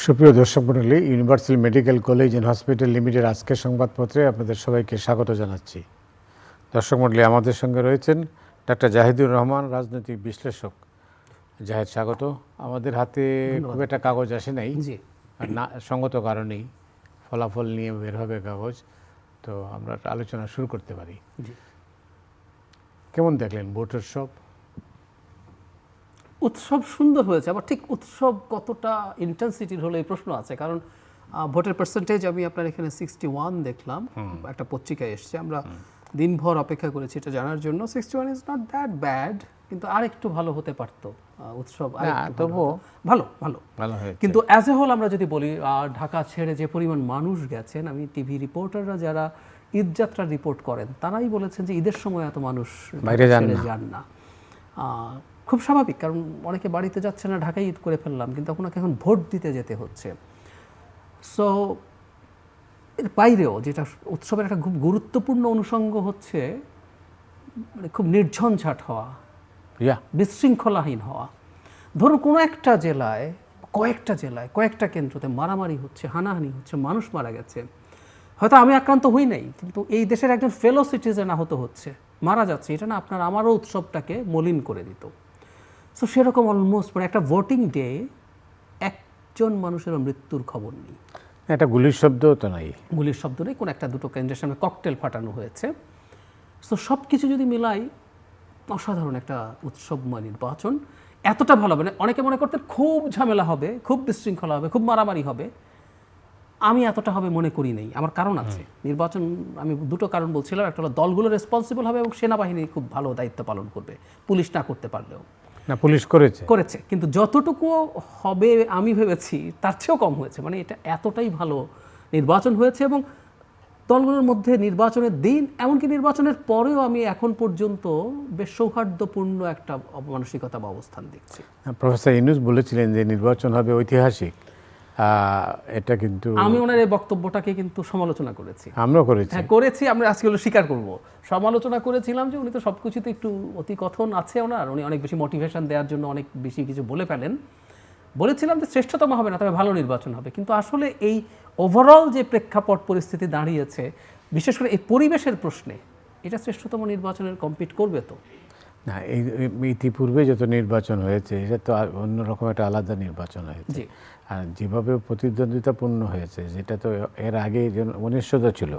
সুপ্রিয় দর্শক মণ্ডলী, universal medical college and hospital limited আজকের সংবাদপত্রে আপনাদের সবাইকে স্বাগত জানাচ্ছি। দর্শক মণ্ডলী, আমাদের সঙ্গে রয়েছেন ডাক্তার জাহিদুর রহমান, রাজনৈতিক বিশ্লেষক। জাহেদ, স্বাগত। আমাদের হাতে খুব একটা কাগজ আসে নাই, না সঙ্গত কারণেই ফলাফল নিয়ে বের হবে কাগজ, তো আমরা আলোচনা শুরু করতে পারি। কেমন দেখলেন ভোটের সব? উৎসব সুন্দর হয়েছে, আবার ঠিক উৎসব কতটা ইন্টেন্সিটির হলো এই প্রশ্ন আছে। কারণ ভোটের পার্সেন্টেজ আমি আপনার এখানে 61 দেখলাম, একটা পত্রিকায় এসছে। আমরা দিনভর অপেক্ষা করেছি এটা জানার জন্য। 61 ইজ নট দ্যাট ব্যাড, কিন্তু আর একটু ভালো হতে পারতো উৎসব। তবুও ভালো ভালো ভালো হয়েছে। কিন্তু অ্যাজ এ হোল আমরা যদি বলি, ঢাকা ছেড়ে যে পরিমাণ মানুষ গেছেন, আমি টিভি রিপোর্টাররা যারা ঈদযাত্রা রিপোর্ট করেন তারাই বলেছেন যে ঈদের সময় এত মানুষ বাইরে যান না। খুব স্বাভাবিক, কারণ অনেকে বাড়িতে যাচ্ছে না, ঢাকায় ঈদ করে ফেললাম, কিন্তু আপনাকে এখন ভোট দিতে যেতে হচ্ছে। সো এর বাইরেও যেটা উৎসবের একটা খুব গুরুত্বপূর্ণ অনুষঙ্গ হচ্ছে মানে খুব নির্ঝঞ্ঝাট হওয়া, বিশৃঙ্খলাহীন হওয়া। ধরুন কোনো একটা জেলায়, কয়েকটা কেন্দ্রতে মারামারি হচ্ছে, হানাহানি হচ্ছে, মানুষ মারা গেছে, হয়তো আমি আক্রান্ত হই নাই, কিন্তু এই দেশের একজন ফেলো সিটিজেন আহত হচ্ছে, মারা যাচ্ছে, এটা না আপনার আমারও উৎসবটাকে মলিন করে দিত। সো সেরকম অলমোস্ট মানে একটা ভোটিং ডে একজন মানুষের মৃত্যুর খবর নেই, একটা গুলির শব্দও তো নাই। গুলির শব্দ নেই, কোনো একটা দুটো কেন্দ্রের সামনে ককটেল ফাটানো হয়েছে। সো সব কিছু যদি মিলাই অসাধারণ একটা উৎসবময় নির্বাচন। এতটা ভালো হবে না, অনেকে মনে করতেন খুব ঝামেলা হবে, খুব বিশৃঙ্খলা হবে, খুব মারামারি হবে। আমি এতটা হবে মনে করি নেই। আমার কারণ আছে। নির্বাচন আমি দুটো কারণ বলছিলাম, একটা হলো দলগুলো রেসপন্সিবল হবে এবং সেনাবাহিনী খুব ভালো দায়িত্ব পালন করবে, পুলিশ না করতে পারলেও। না, পুলিশ করেছে, কিন্তু যতটুকু হবে আমি ভেবেছি তার চেয়েও কম হয়েছে। মানে এটা এতটাই ভালো নির্বাচন হয়েছে, এবং দলগুলোর মধ্যে নির্বাচনের দিন, এমনকি নির্বাচনের পরেও আমি এখন পর্যন্ত বেশ সৌহার্দ্যপূর্ণ একটা মানসিকতা বা অবস্থান দেখছি। প্রফেসর ইউনূস বলেছিলেন যে নির্বাচন হবে ঐতিহাসিক। এটা কিন্তু আমি ওনার এই বক্তব্যটাকে কিন্তু সমালোচনা করেছি। আমরাও করেছি, আমরা আজকে হলো স্বীকার করব, সমালোচনা করেছিলাম যে উনি তো সব কিছুতে একটু অতিকথন আছে ওনার, উনি অনেক বেশি মোটিভেশন দেওয়ার জন্য অনেক বেশি কিছু বলে ফেলেন। বলেছিলাম যে শ্রেষ্ঠতম হবে না, তবে ভালো নির্বাচন হবে। কিন্তু আসলে এই ওভারঅল যে প্রেক্ষাপট পরিস্থিতি দাঁড়িয়েছে, বিশেষ করে এই পরিবেশের প্রশ্নে, এটা শ্রেষ্ঠতম নির্বাচনের কম্পিট করবে তো না। এই ইতিপূর্বে যত নির্বাচন হয়েছে এটা তো অন্যরকম একটা আলাদা নির্বাচন হয়েছে, আর যেভাবে প্রতিদ্বন্দ্বিতাপূর্ণ হয়েছে, যেটা তো এর আগে অনিশ্চয়তা ছিল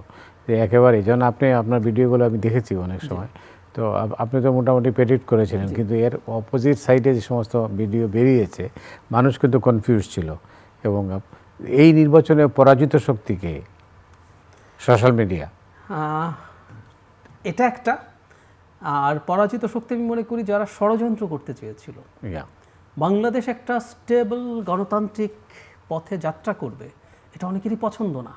একেবারে। যেন আপনি আপনার ভিডিওগুলো আমি দেখেছি অনেক সময়, তো আপনি তো মোটামুটি প্রেডিক্ট করেছিলেন, কিন্তু এর অপোজিট সাইডে যে সমস্ত ভিডিও বেরিয়েছে, মানুষ কিন্তু কনফিউজ ছিল। এবং এই নির্বাচনে পরাজিত শক্তিকে সোশ্যাল মিডিয়া, এটা একটা। আর পরাজিত শক্তি আমি মনে করি যারা ষড়যন্ত্র করতে চেয়েছিল। বাংলাদেশ একটা স্টেবল গণতান্ত্রিক পথে যাত্রা করবে, এটা অনেকেরই পছন্দ না।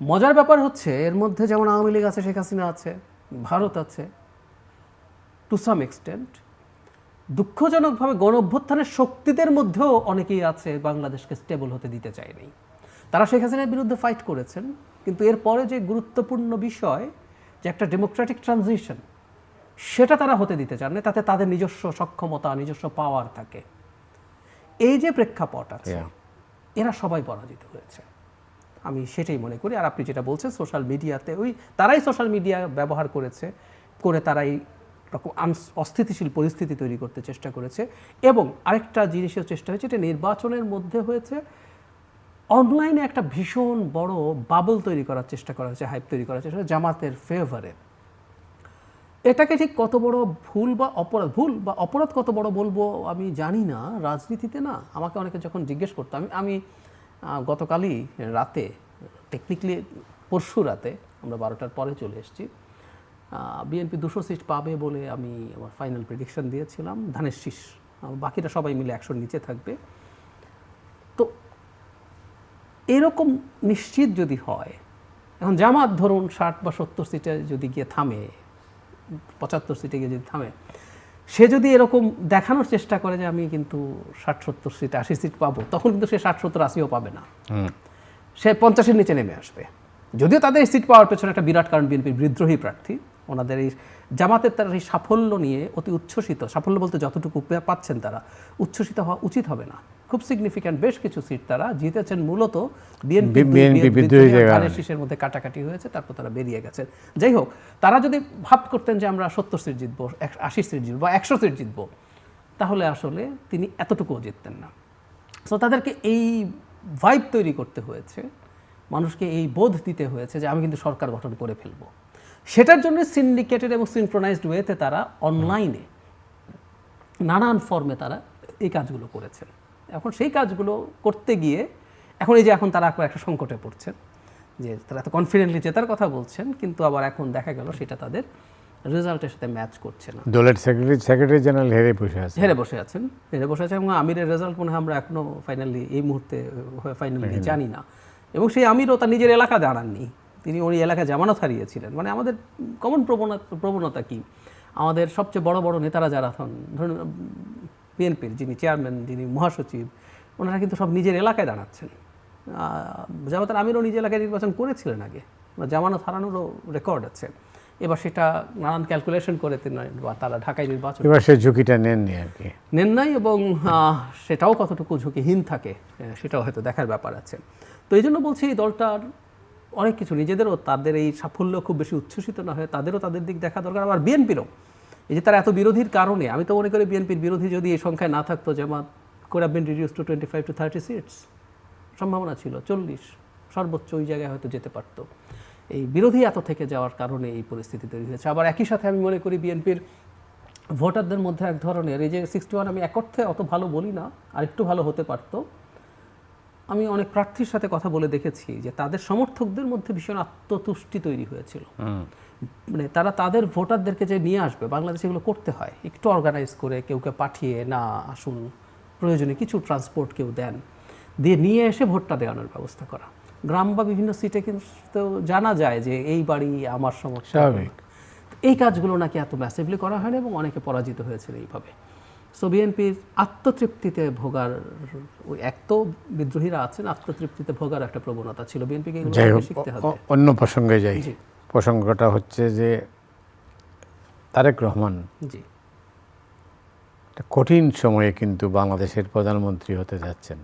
মজার ব্যাপার হচ্ছে এর মধ্যে যেমন আওয়ামী লীগ আছে, শেখ হাসিনা আছে, ভারত আছে টু সাম এক্সটেন্ট। দুঃখজনকভাবে গণ অভ্যুত্থানের শক্তিদের মধ্যেও অনেকেই আছে বাংলাদেশকে স্টেবল হতে দিতে চায়নি। তারা শেখ হাসিনার বিরুদ্ধে ফাইট করেছেন, কিন্তু এরপরে যে গুরুত্বপূর্ণ বিষয় যে একটা ডেমোক্রেটিক ট্রানজিশন, সেটা তারা হতে দিতে চান না, তাতে তাদের নিজস্ব সক্ষমতা, নিজস্ব পাওয়ার থাকে। এই যে প্রেক্ষাপট আছে, এরা সবাই পরাজিত হয়েছে, আমি সেটাই মনে করি। আর আপনি যেটা বলছেন সোশ্যাল মিডিয়াতে, তারাই সোশ্যাল মিডিয়া ব্যবহার করে তারাই রকম অস্থিতিশীল পরিস্থিতি তৈরি করতে চেষ্টা করেছে। এবং আরেকটা জিনিসের চেষ্টা হয়েছে, এটা নির্বাচনের মধ্যে হয়েছে, অনলাইনে একটা ভীষণ বড় বাবল তৈরি করার চেষ্টা করা হয়েছে, হাইপ তৈরি করার চেষ্টা হয়েছে জামাতের ফেভারে। এটাকে ঠিক কত বড় ভুল বা অপরাধ কত বড় বলবো আমি জানি না, রাজনীতিতে না। আমাকে অনেকে যখন জিজ্ঞেস করতো, আমি গতকালই রাতে, টেকনিক্যালি পরশু রাতে, আমরা 12টার পরে চলে এসেছি, বিএনপি 200 সিট পাবে বলে আমি আমার ফাইনাল প্রেডিকশন দিয়েছিলাম, ধানের শীষ, বাকিটা সবাই মিলে 100-র নিচে থাকবে। তো এরকম নিশ্চিত যদি হয়, এখন জামাত ধরুন 60 বা 70 সিটে যদি গিয়ে থামে, 75 সিটে গিয়ে যদি থামে, সে যদি এরকম দেখানোর চেষ্টা করে যে আমি কিন্তু 60-70 সিট 80 সিট পাবো, তখন কিন্তু সে 60-70-80ও পাবে না, সে 50-এর নিচে নেমে আসবে। যদিও তাদের সিট পাওয়ার পেছনে একটা বিরাট কারণ বিএনপির বিদ্রোহী প্রার্থী, ওনাদের এই জামাতের তারা এই সাফল্য নিয়ে অতি উচ্ছ্বসিত, সাফল্য বলতে যতটুকু পাচ্ছেন তারা উচ্ছ্বসিত হওয়া উচিত হবে না। খুব সিগনিফিক্যান্ট বেশ কিছু সিট তারা জিতেছেন মূলত বিএনপি ধানের শীষের মধ্যে কাটাকাটি হয়েছে, তারপর তারা বেরিয়ে গেছেন। যাই হোক, তারা যদি ভাব করতেন যে আমরা 70 সিট জিতবো, 80 সিট জিতবো বা 100 সিট জিতবো, তাহলে আসলে তিনি এতটুকুও জিততেন না। সো তাদেরকে এই ভাইব তৈরি করতে হয়েছে, মানুষকে এই বোধ দিতে হয়েছে যে আমি কিন্তু সরকার গঠন করে ফেলবো। সেটার জন্য সিন্ডিকেটেড এবং সিনক্রোনাইজড ওয়েতে তারা অনলাইনে নানান ফর্মে তারা এই কাজগুলো করেছেন। এখন সেই কাজগুলো করতে গিয়ে এখন এই যে এখন তারা একটা সংকটে পড়ছেন যে তারা এত কনফিডেন্টলি জেতার কথা বলছেন, কিন্তু আবার এখন দেখা গেল সেটা তাদের রেজাল্টের সাথে ম্যাচ করছে না। দলের সেক্রেটারি জেনারেল হেরে বসে আছেন এবং আমিরের রেজাল্ট মনে হয় আমরা এখনো ফাইনালি এই মুহূর্তে ফাইনালি জানি না। এবং সেই আমিরও তার নিজের এলাকা দাঁড়াননি, তিনি ওই এলাকায় জামানত হারিয়েছিলেন। মানে আমাদের কমন প্রবণতা কি, আমাদের সবচেয়ে বড় বড় নেতারা যারা ধরুন বিএনপির যিনি চেয়ারম্যান, যিনি মহাসচিব, ওনারা কিন্তু সব নিজের এলাকায় দাঁড়াচ্ছেন। জামাতের আমিরও নিজের এলাকায় নির্বাচন করেছিলেন আগে, জামানত হারানোরও রেকর্ড আছে। এবার সেটা নানান ক্যালকুলেশন করে তারা ঢাকায় নির্বাচন, এবার সেই ঝুঁকিটা নেননি আর কি, নেন নাই। এবং সেটাও কতটুকু ঝুঁকিহীন থাকে সেটাও হয়তো দেখার ব্যাপার আছে। তো এই জন্য বলছি এই দলটার অনেক কিছু নিজেদেরও, তাদের এই সাফল্য খুব বেশি উচ্ছ্বসিত না হয়ে তাদেরও তাদের দিক দেখা দরকার। আবার বিএনপিরও এই যে তারা এত বিরোধীর কারণে, আমি তো মনে করি বিএনপির বিরোধী যদি এই সংখ্যায় না থাকতো, Jamaat could have been reduced to 25 to 30 seats, সম্ভাবনা ছিল 40 সর্বোচ্চ ওই জায়গায় হয়তো যেতে পারতো। এই বিরোধী এত থেকে যাওয়ার কারণে এই পরিস্থিতি তৈরি হয়েছে। আবার একই সাথে আমি মনে করি বিএনপির ভোটারদের মধ্যে এক ধরনের এই যে 61, আমি এক অর্থে অত ভালো বলি না, আর একটু ভালো হতে পারতো। আমি অনেক প্রার্থীর সাথে কথা বলে দেখেছি যে তাদের সমর্থকদের মধ্যে ভীষণ আত্মতুষ্টি তৈরি হয়েছিল। মানে তারা তাদের ভোটারদেরকে যে নিয়ে আসবে, বাংলাদেশে এগুলো করতে হয় একটু অর্গানাইজ করে, কেউকে পাঠিয়ে না আসুন, প্রয়োজনে কিছু ট্রান্সপোর্ট কেউ দেন, দিয়ে নিয়ে এসে ভোটটা দেওয়ানোর ব্যবস্থা করা। গ্রাম বা বিভিন্ন সিটে কিন্তু জানা যায় যে এই বাড়ি আমার সমর্থক, এই কাজগুলো নাকি এত ম্যাসিভলি করা হয় না এবং অনেকে পরাজিত হয়েছিল এইভাবে। সো বিএনপির আত্মতৃপ্তিতে ভোগার, ওই এক তো বিদ্রোহীরা আছেন, আত্মতৃপ্তিতে ভোগার একটা প্রবণতা ছিল বিএনপিকে, শিখতে হবে। অন্য প্রসঙ্গে যাই, প্রসঙ্গটা হচ্ছে যে তারেক রহমান জি একটা কঠিন সময়ে কিন্তু বাংলাদেশের প্রধানমন্ত্রী হতে যাচ্ছেন।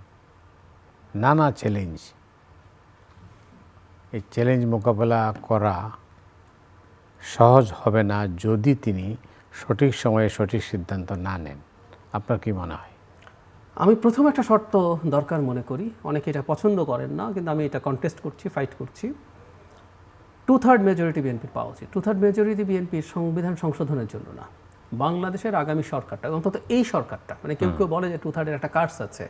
নানা চ্যালেঞ্জ, এই চ্যালেঞ্জ মোকাবেলা করা সহজ হবে না যদি তিনি সঠিক সময়ে সঠিক সিদ্ধান্ত না নেন। আপনার কি মনে হয়? আমি প্রথম একটা শর্ত দরকার মনে করি, অনেকে এটা পছন্দ করেন না, কিন্তু আমি এটা কন্টেস্ট করছি, ফাইট করছি। 2/3 মেজরিটি বিএনপির পাওয়া উচিত। 2/3 মেজরিটি বিএনপির সংবিধান সংশোধনের জন্য না, বাংলাদেশের আগামী সরকারটা, অন্তত এই সরকারটা, মানে কেউ কেউ বলে যে 2/3 একটা কার্স আছে,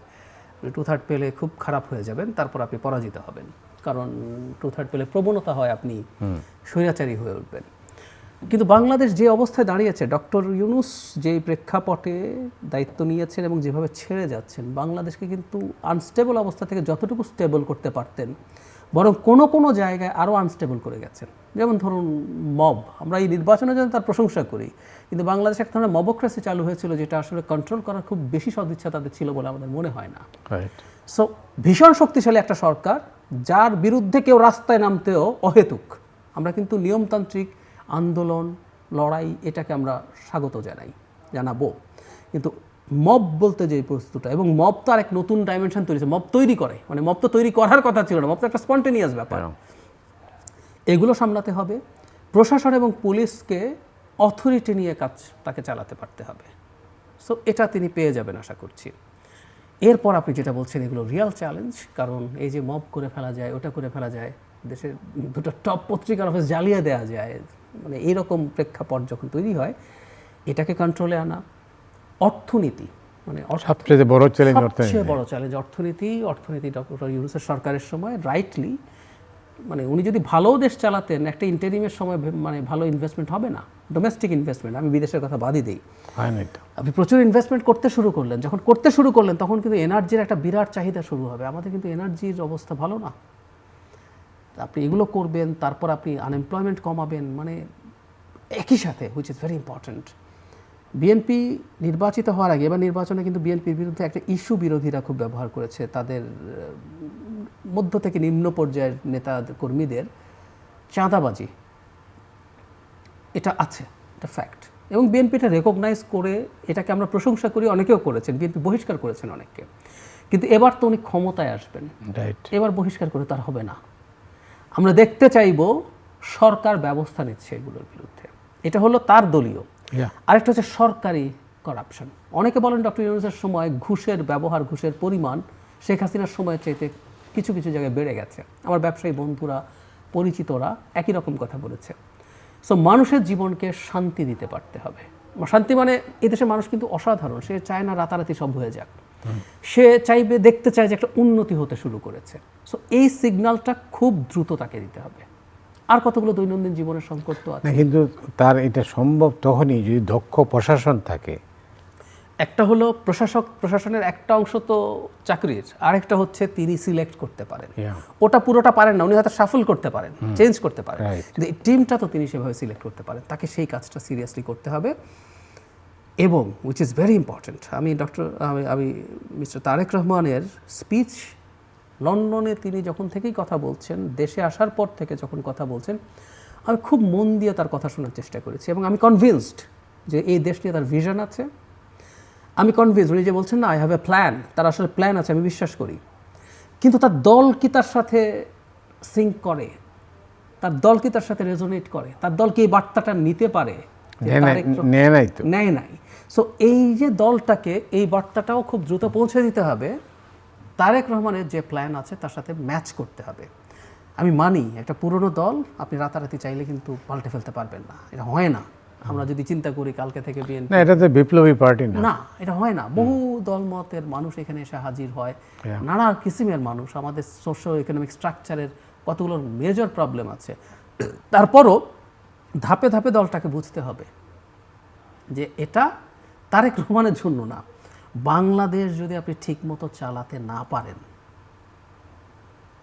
2/3 পেলে খুব খারাপ হয়ে যাবেন, তারপর আপনি পরাজিত হবেন, কারণ 2/3 পেলে প্রবণতা হয় আপনি স্বৈরাচারী হয়ে উঠবেন। কিন্তু বাংলাদেশ যে অবস্থায় দাঁড়িয়েছে, ডক্টর ইউনূস যেই প্রেক্ষাপটে দায়িত্ব নিয়েছেন এবং যেভাবে ছেড়ে যাচ্ছেন, বাংলাদেশকে কিন্তু আনস্টেবল অবস্থা থেকে যতটুকু স্টেবল করতে পারতেন, বরং কোনো জায়গায় আরও আনস্টেবল করে গেছেন। যেমন ধরুন মব, আমরা এই নির্বাচনের জন্য তার প্রশংসা করি, কিন্তু বাংলাদেশে এক ধরনের মবক্রেসি চালু হয়েছিল, যেটা আসলে কন্ট্রোল করার খুব বেশি সদিচ্ছা তাদের ছিল বলে আমাদের মনে হয় না। সো ভীষণ শক্তিশালী একটা সরকার, যার বিরুদ্ধে কেউ রাস্তায় নামতেও অহেতুক। আমরা কিন্তু নিয়মতান্ত্রিক আন্দোলন, লড়াই, এটাকে আমরা স্বাগত জানাবো, কিন্তু মব বলতে যে বস্তুটা, এবং মব তো আর এক নতুন ডাইমেনশন তৈরি, মব তৈরি করে, মানে মব তো তৈরি করার কথা ছিল না, মব তো একটা স্পন্টেনিয়াস ব্যাপার। এগুলো সামলাতে হবে। প্রশাসন এবং পুলিশকে অথরিটি নিয়ে কাজ তাকে চালাতে পারতে হবে। সো এটা তিনি পেয়ে যাবেন আশা করছি। এরপর আপনি যেটা বলছেন, এগুলো রিয়াল চ্যালেঞ্জ, কারণ এই যে মব করে ফেলা যায়, ওটা করে ফেলা যায়, দেশের দুটো টপ পত্রিকার অফিস জ্বালিয়ে দেওয়া যায়, মানে এইরকম প্রেক্ষাপট যখন তৈরি হয়, এটাকে কন্ট্রোলে আনা। অর্থনীতি, মানে সবচেয়ে বড় চ্যালেঞ্জ, অর্থনীতি ডক্টর ইউনূসের সরকারের সময় রাইটলি, মানে উনি যদি ভালো দেশ চালাতেন, একটা ইন্টারিমের সময় মানে ভালো ইনভেস্টমেন্ট হবে না, ডোমেস্টিক ইনভেস্টমেন্ট, আমি বিদেশের কথা বাদই দিই, আপনি প্রচুর ইনভেস্টমেন্ট করতে শুরু করলেন, যখন করতে শুরু করলেন তখন কিন্তু এনার্জির একটা বিরাট চাহিদা শুরু হবে। আমাদের কিন্তু এনার্জির অবস্থা ভালো না, আপনি এগুলো করবেন, তারপর আপনি আনএমপ্লয়মেন্ট কমাবেন, মানে একই সাথে, which is very important. BNP নির্বাচিত হওয়ার আগে, এবার নির্বাচনে কিন্তু বিএনপির বিরুদ্ধে একটা ইস্যু বিরোধীরা খুব ব্যবহার করেছে, তাদের মধ্য থেকে নিম্ন পর্যায়ের নেতা কর্মীদের চাঁদাবাজি, এটা আছে, এটা ফ্যাক্ট। এবং বিএনপি এটা রেকগনাইজ করে, এটাকে আমরা প্রশংসা করি, অনেকেও করেছেন, বিএনপি বহিষ্কার করেছেন অনেককে। কিন্তু এবার তো উনি ক্ষমতায় আসবেন, এবার বহিষ্কার করে তার হবে না। আমরা দেখতে চাইব সরকার ব্যবস্থা নিচ্ছে এগুলোর বিরুদ্ধে। এটা হলো তার দলীয়। আরেকটা হচ্ছে সরকারি করাপশন। অনেকে বলেন ডক্টর ইউনূসের সময় ঘুষের ব্যবহার, ঘুষের পরিমাণ শেখ হাসিনার সময় চাইতে কিছু কিছু জায়গায় বেড়ে গেছে। আমার ব্যবসায়ী বন্ধুরা, পরিচিতরা একই রকম কথা বলেছে। সো মানুষের জীবনকে শান্তি দিতে পারতে হবে। শান্তি মানে এদেশের মানুষ কিন্তু অসাধারণ, সে চায় না রাতারাতি সব হয়ে যাক, সে চাইবে, দেখতে চায় যে একটা উন্নতি হতে শুরু করেছে। সো এই সিগন্যালটা খুব দ্রুত তাকে দিতে হবে। আর কতগুলো দৈনন্দিন জীবনের সংকট তো আছে, কিন্তু তার এটা সম্ভব তখনই যদি দক্ষ প্রশাসন থাকে। একটা হলো প্রশাসনের একটা অংশ তো চাকরির, আরেকটা হচ্ছে তিনি সিলেক্ট করতে পারেন। ওটা পুরোটা পারেন না, উনি হয়তো শাফল করতে পারেন, চেঞ্জ করতে পারেন, কিন্তু এই টিমটা তো তিনি সেভাবে সিলেক্ট করতে পারেন। তাকে সেই কাজটা সিরিয়াসলি করতে হবে। এবং উইচ ইজ ভেরি ইম্পর্ট্যান্ট, আমি মিস্টার তারেক রহমানের স্পিচ লন্ডনে তিনি যখন থেকেই কথা বলছেন, দেশে আসার পর থেকে যখন কথা বলছেন, আমি খুব মন দিয়ে তার কথা শোনার চেষ্টা করেছি এবং আমি কনভিন্সড যে এই দেশ নিয়ে তার ভিশন আছে। আমি কনভিন্স, উনি যে বলছেন না আই হ্যাভ এ প্ল্যান, তার আসলে প্ল্যান আছে, আমি বিশ্বাস করি। কিন্তু তার দল কি তার সাথে সিঙ্ক করে, তার দল কি তার সাথে রেজোনেট করে, তার দল কি এই বার্তাটা নিতে পারে? নেয় নাই। সো এই যে দলটাকে এই বার্তাটাও খুব দ্রুত পৌঁছে দিতে হবে। তারেক রহমানের যে প্ল্যান আছে তার সাথে ম্যাচ করতে হবে। আমি মানি একটা পুরনো দল আপনি রাতারাতি চাইলে কিন্তু পাল্টে ফেলতে পারবেন না, এটা হয় না। আমরা যদি চিন্তা করি কালকে থেকে বিএনপি, না এটা তো বিপ্লবী পার্টি না, এটা হয় না। বহু দলমতের মানুষ এখানে এসে হাজির হয়, নানা কিসিমের মানুষ, আমাদের সোশ্যাল ইকোনমিক স্ট্রাকচারের কতগুলো মেজর প্রবলেম আছে। তারপরও ধাপে ধাপে দলটাকে বুঝতে হবে যে এটা তারেক রহমানের জন্য না, বাংলাদেশ যদি আপনি ঠিক মতো চালাতে না পারেন,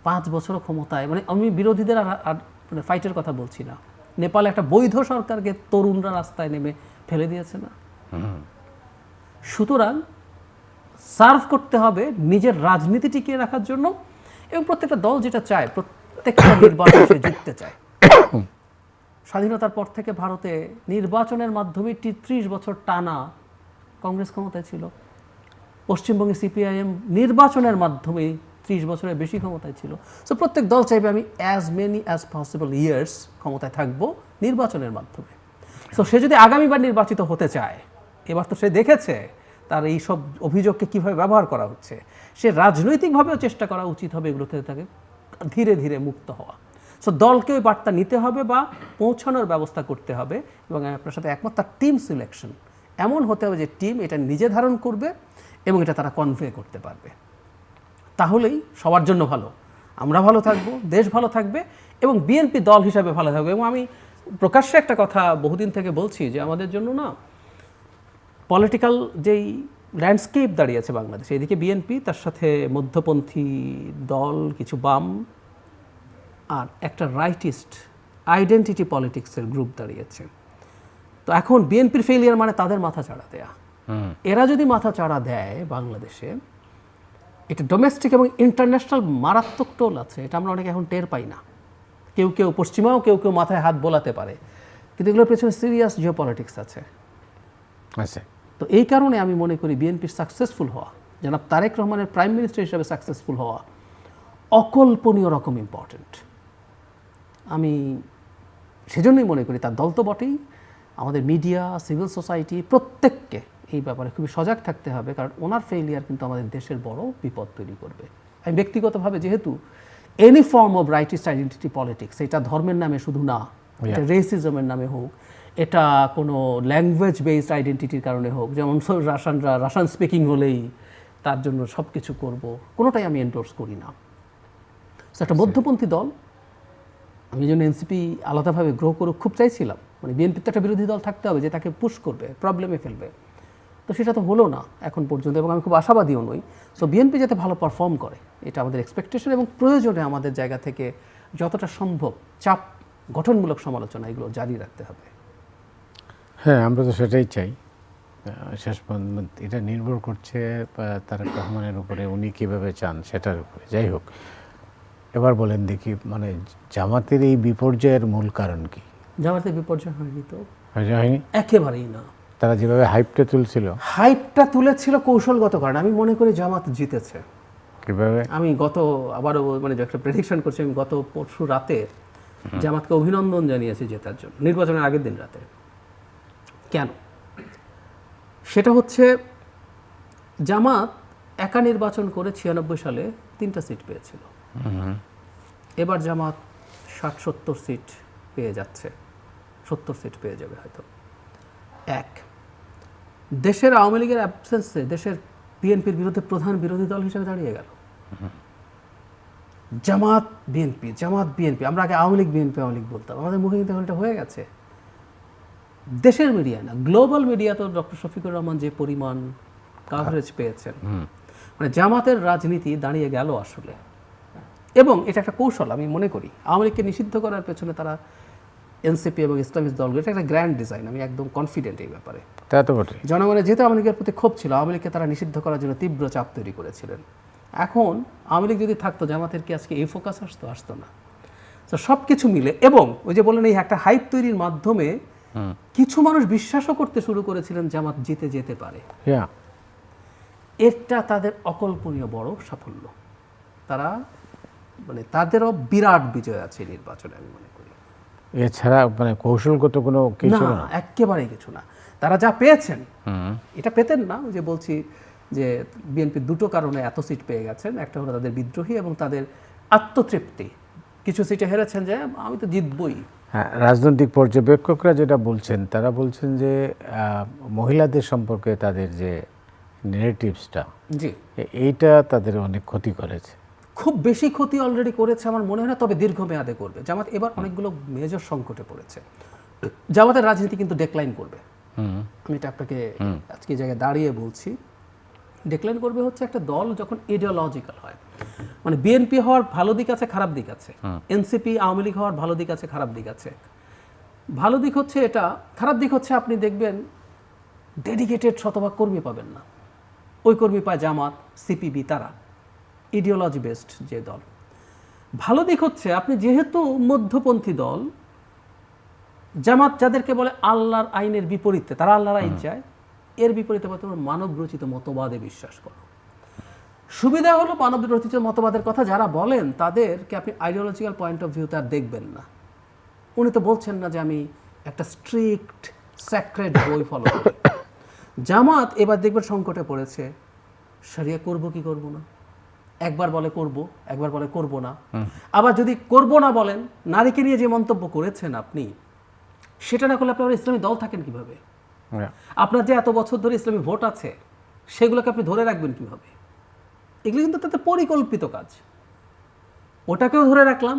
5 বছরও ক্ষমতায়, মানে আমি বিরোধীদের আর মানে ফাইটের কথা বলছি না, নেপালে একটা বৈধ সরকারকে তরুণরা রাস্তায় নেমে ফেলে দিয়েছে না। সুতরাং সার্ভ করতে হবে নিজের রাজনীতি টিকিয়ে রাখার জন্য। এবং প্রত্যেকটা দল যেটা চায়, প্রত্যেকটা নির্বাচনে সে জিততে চায়। স্বাধীনতার পর থেকে ভারতে নির্বাচনের মাধ্যমে 30 বছর টানা কংগ্রেস ক্ষমতায় ছিল। পশ্চিমবঙ্গে সিপিআইএম নির্বাচনের মাধ্যমে 30 বছরের বেশি ক্ষমতায় ছিল। সো প্রত্যেক দল চাইবে আমি as many as possible years ক্ষমতায় থাকবো নির্বাচনের মাধ্যমে। সো সে যদি আগামীবার নির্বাচিত হতে চায়, এবার তো সে দেখেছে তার এই সব অভিযোগকে কীভাবে ব্যবহার করা হচ্ছে, সে রাজনৈতিকভাবেও চেষ্টা করা উচিত হবে এগুলো থেকে তাকে ধীরে ধীরে মুক্ত হওয়া। সো দলকে ওই বার্তা নিতে হবে বা পৌঁছানোর ব্যবস্থা করতে হবে। এবং আমি আপনার সাথে একমত, তার টিম সিলেকশন এমন হতে হবে যে টিম এটা নিজে ধারণ করবে এবং এটা তারা কনভে করতে পারবে। তাহলেই সবার জন্য ভালো, আমরা ভালো থাকব, দেশ ভালো থাকবে এবং বিএনপি দল হিসাবে ভালো থাকবে। এবং আমি প্রকাশ্যে একটা কথা বহুদিন থেকে বলছি যে আমাদের জন্য না পলিটিক্যাল যেই ল্যান্ডস্কেপ দাঁড়িয়েছে বাংলাদেশে, এদিকে বিএনপি, তার সাথে মধ্যপন্থী দল, কিছু বাম, আর একটা রাইটিস্ট আইডেন্টিটি পলিটিক্সের গ্রুপ দাঁড়িয়েছে। তো এখন বিএনপির ফেলিয়ার মানে তাদের মাথা চাড়া দেয়া। এরা যদি মাথা চাড়া দেয় বাংলাদেশে, এটা ডোমেস্টিক এবং ইন্টারন্যাশনাল মারাত্মক টোল আছে, এটা আমরা অনেকে এখন টের পাই না। কেউ কেউ পশ্চিমাও কেউ কেউ মাথায় হাত বোলাতে পারে, কিন্তু এগুলোর পেছনে সিরিয়াস জিও পলিটিক্স আছে। তো এই কারণে আমি মনে করি বিএনপির সাকসেসফুল হওয়া, জনাব তারেক রহমানের প্রাইম মিনিস্টার হিসেবে সাকসেসফুল হওয়া অকল্পনীয় রকম ইম্পর্টেন্ট। আমি সেজন্যই মনে করি তার দল তো বটেই, আমাদের মিডিয়া, সিভিল সোসাইটি প্রত্যেককে এই ব্যাপারে খুবই সজাগ থাকতে হবে, কারণ ওনার ফেইলিয়ার কিন্তু আমাদের দেশের বড় বিপদ তৈরি করবে। আমি ব্যক্তিগতভাবে যেহেতু any form of rightist identity politics, এটা ধর্মের নামে শুধু না, এটা রেসিজমের নামে হোক, এটা কোনো ল্যাঙ্গুয়েজ বেসড আইডেন্টিটির কারণে হোক, যেমন রাশিয়ান স্পিকিং হলেই তার জন্য সব কিছু করবো, কোনোটাই আমি এন্ডোর্স করি না। একটা মধ্যপন্থী দল, আমি যেন এনসিপি আলাদাভাবে গ্রো করুক খুব চাইছিলাম, মানে বিএনপির তো একটা বিরোধী দল থাকতে হবে যে তাকে পুশ করবে, প্রবলেমে ফেলবে, তো সেটা তো হলো না এখন পর্যন্ত, এবং আমি খুব আশাবাদীও নই। সো বিএনপি যাতে ভালো পারফর্ম করে এটা আমাদের এক্সপেকটেশন, এবং প্রয়োজনে আমাদের জায়গা থেকে যতটা সম্ভব চাপ, গঠনমূলক সমালোচনা এগুলো জারি রাখতে হবে। হ্যাঁ, আমরা তো সেটাই চাই। শেষ পর্যন্ত এটা নির্ভর করছে তারেক রহমানের উপরে, উনি কীভাবে চান সেটার উপরে। যাই হোক, এবার বলেন দেখি, মানে জামাতের এই বিপর্যয়ের মূল কারণ কি? জামাতের বিপর্যয় হয়নি তো, হয়নি, একেবারেই না। তারা যেভাবে হাইপটা তুলছিল, হাইপটা তুলেছিল কৌশলগত কারণে। আমি মনে করি জামাত জিতেছে। কিভাবে? আমি আবারও মানে একটা প্রেডিকশন করছি, আমি গত পরশু রাতে জামাতকে অভিনন্দন জানিয়েছি জেতার জন্য, নির্বাচনের আগের দিন রাতে। কেন? সেটা হচ্ছে জামাত একা নির্বাচন করে 96 সালে 3টা সিট পেয়েছিল। এবার জামাত 60-70 সিট পেয়ে যাচ্ছে, 70 সিট পেয়ে যাবে হয়তো। দেশের আওয়ামী লীগের অ্যাবসেন্সে দেশের বিএনপির বিরুদ্ধে প্রধান বিরোধী দল হিসেবে দাঁড়িয়ে গেল জামাত বিএনপি, জামাত বিএনপি। আমরা আগে আওয়ামী লীগ বিএনপি আওয়ামী লীগ বলতাম, আমাদের মুখে কিন্তু এটা হয়ে গেছে। দেশের মিডিয়া না, গ্লোবাল মিডিয়া তো ডক্টর শফিকুর রহমান যে পরিমাণ কাভারেজ পেয়েছেন, মানে জামাতের রাজনীতি দাঁড়িয়ে গেল আসলে। এবং এটা একটা কৌশল আমি মনে করি। আওয়ামী লীগকে নিষিদ্ধ করার পেছনে তারা এনসিপি এবং ইসলামিক দলগুলো, এটা একটা গ্র্যান্ড ডিজাইন, আমি একদম কনফিডেন্ট এই ব্যাপারে। তা তো বটে। জনগণের যেহেতু আওয়ামী লীগের প্রতি ক্ষোভ ছিল, আওয়ামী লীগকে তারা নিষিদ্ধ করার জন্য তীব্র চাপ তৈরি করেছিলেন। এখন আওয়ামী লীগ যদি থাকতো, জামাতের কি আজকে এই ফোকাস আসতো না। তো সব কিছু মিলে, এবং ওই যে বললেন এই একটা হাইপ তৈরির মাধ্যমে কিছু মানুষ বিশ্বাসও করতে শুরু করেছিলেন জামাত জিতে যেতে পারে। এটা তাদের অকল্পনীয় বড় সাফল্য। তারা মানে তাদেরও বিরাট বিজয় আছে নির্বাচনে আমি মনে করি। এছাড়া মানে কৌশলগত কোনো কিছু না, একেবারেই কিছু না। তারা যা পেয়েছেন এটা পেতেন না। ওই যে বলছি যে বিএনপি দুটো কারণে এত সিট পেয়ে গেছেন। একটা হলো তাদের বিদ্রোহী এবং তাদের আত্মতৃপ্তি। কিছু সিটে হেরেছেন যে আমি তো জিতবই। হ্যাঁ, রাজনৈতিক পর্যবেক্ষকরা যেটা বলছেন, তারা বলছেন যে মহিলাদের সম্পর্কে তাদের যে নেগেটিভসটা, জি, এইটা তাদের অনেক ক্ষতি করেছে। খুব বেশি ক্ষতি অলরেডি করেছে আমার মনে হয় না, তবে দীর্ঘমেয়াদে করবে। জামাত এবার অনেকগুলো মেজর সংকটে পড়েছে। জামাতের রাজনীতি কিন্তু ডেক্লাইন করবে। আমি এটা আপনাকে আজকে এই জায়গায় দাঁড়িয়ে বলছি। ডেক্লাইন করবে হচ্ছে একটা দল যখন ইডিওলজিক্যাল হয়। মানে বিএনপি হওয়ার ভালো দিক আছে, খারাপ দিক আছে। এনসিপি আওয়ামী লীগ হওয়ার ভালো দিক আছে, খারাপ দিক আছে। ভালো দিক হচ্ছে এটা, খারাপ দিক হচ্ছে আপনি দেখবেন ডেডিকেটেড শতভাগ কর্মী পাবেন না। ওই কর্মী পায় জামাত, সিপিবি, তারা ইডিওলজি বেসড যে দল। ভালো দিক হচ্ছে আপনি যেহেতু মধ্যপন্থী দল, জামাত যাদেরকে বলে আল্লাহর আইনের বিপরীতে, তারা আল্লাহর আইন চায়, এর বিপরীতে তোমার মানব রচিত মতবাদে বিশ্বাস করো। সুবিধা হলো মানব রচিত মতবাদের কথা যারা বলেন তাদেরকে আপনি আইডিওলজিক্যাল পয়েন্ট অফ ভিউতে আর দেখবেন না। উনি তো বলছেন না যে আমি একটা স্ট্রিক্ট স্যাক্রেড বই ফলো করি। জামাত এবার দেখবেন সংকটে পড়েছে, শরিয়া করব কি করব না। একবার বলে করব, একবার বলে করব না। আবার যদি করব না বলেন, নারীকে নিয়ে যে মন্তব্য করেছেন আপনি, সেটা না করলে আপনি ইসলামী দল থাকেন কিভাবে? আপনার যে এত বছর ধরে ইসলামী ভোট আছে, সেগুলোকে আপনি ধরে রাখবেন কিভাবে? এগুলো কিন্তু তাতে পরিকল্পিত কাজ। ওটাকেও ধরে রাখলাম,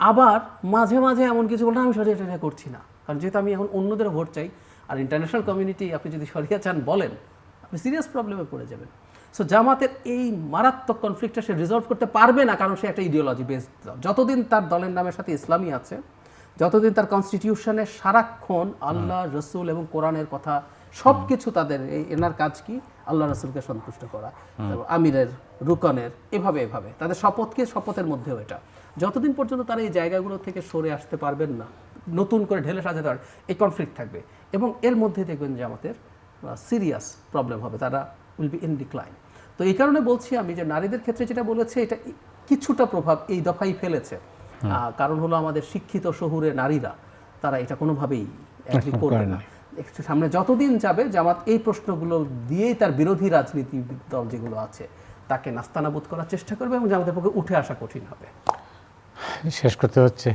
আবার মাঝে মাঝে এমন কিছু বললাম আমি শরিয়া টরিয়া করছি না, কারণ যেহেতু আমি এখন অন্যদের ভোট চাই। আর ইন্টারন্যাশনাল কমিউনিটি আপনি যদি শরিয়া চান বলেন, আপনি সিরিয়াস প্রবলেমে পড়ে যাবেন। সো জামাতের এই মারাত্মক কনফ্লিক্টটা সে রিজলভ করতে পারবে না, কারণ সে একটা ইডিওলজি বেসড দল। যতদিন তার দলের নামের সাথে ইসলামী আছে, যতদিন তার কনস্টিটিউশনে সারাক্ষণ আল্লাহ, রসুল এবং কোরআনের কথা সব কিছু, তাদের এনার কাজ কি আল্লাহ রসুলকে সন্তুষ্ট করা, আমিরের, রুকনের, এভাবে এভাবে তাদের শপথকে শপথের মধ্যেও এটা। যতদিন পর্যন্ত তারা এই জায়গাগুলো থেকে সরে আসতে পারবেন না, নতুন করে ঢেলে সাজাতে পারবে, এই কনফ্লিক্ট থাকবে। এবং এর মধ্যে দেখবেন যে আমাদের সিরিয়াস প্রবলেম হবে, তারা উইল বি ইন ডিক্লাইন। তো এই কারণে বলছি আমি যে নারীদের ক্ষেত্রে যেটা বলেছে, এটা কিছুটা প্রভাব এই দফাই ফেলেছে। কারণ হলো আমাদের শিক্ষিত শহুরে নারীরা, তারা এটা কোনোভাবেই অ্যাগ্রি করবে না। একটু সামনে যতদিন যাবে, জামাত এই প্রশ্নগুলো দিয়েই তার বিরোধী রাজনীতি দল যেগুলো আছে তাকে নাস্তানাবুদ করার চেষ্টা করবে, এবং জামাতের পক্ষে উঠে আসা কঠিন হবে। শেষ করতে হচ্ছে।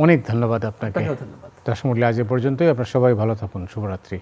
অনেক ধন্যবাদ আপনাকে। ধন্যবাদ। দর্শক মণ্ডলী, আজ এ পর্যন্তই। আপনারা সবাই ভালো থাকুন। শুভরাত্রি।